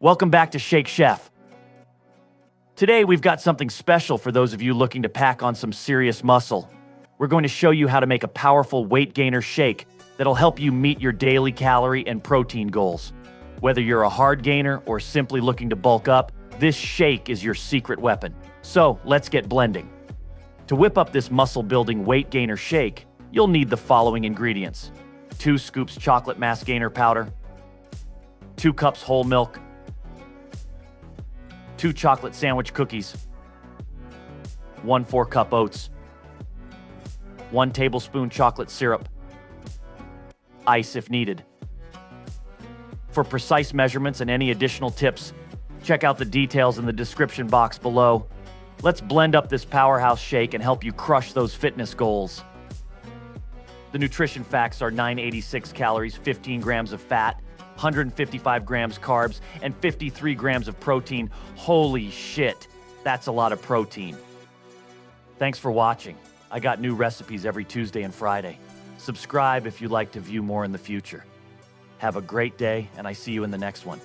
Welcome back to Shake Chef. Today we've got something special for those of you looking to pack on some serious muscle. We're going to show you how to make a powerful weight gainer shake that'll help you meet your daily calorie and protein goals. Whether you're a hard gainer or simply looking to bulk up, this shake is your secret weapon. So let's get blending. To whip up this muscle-building weight gainer shake, you'll need the following ingredients: 2 scoops chocolate mass gainer powder, 2 cups whole milk, 2 chocolate sandwich cookies, 1 4-cup oats, 1 tablespoon chocolate syrup, ice if needed. For precise measurements and any additional tips, check out the details in the description box below. Let's blend up this powerhouse shake and help you crush those fitness goals. The nutrition facts are 986 calories, 15 grams of fat, 155 grams carbs, and 53 grams of protein. Holy shit, that's a lot of protein. Thanks for watching. I got new recipes every Tuesday and Friday. Subscribe if you'd like to view more in the future. Have a great day, and I see you in the next one.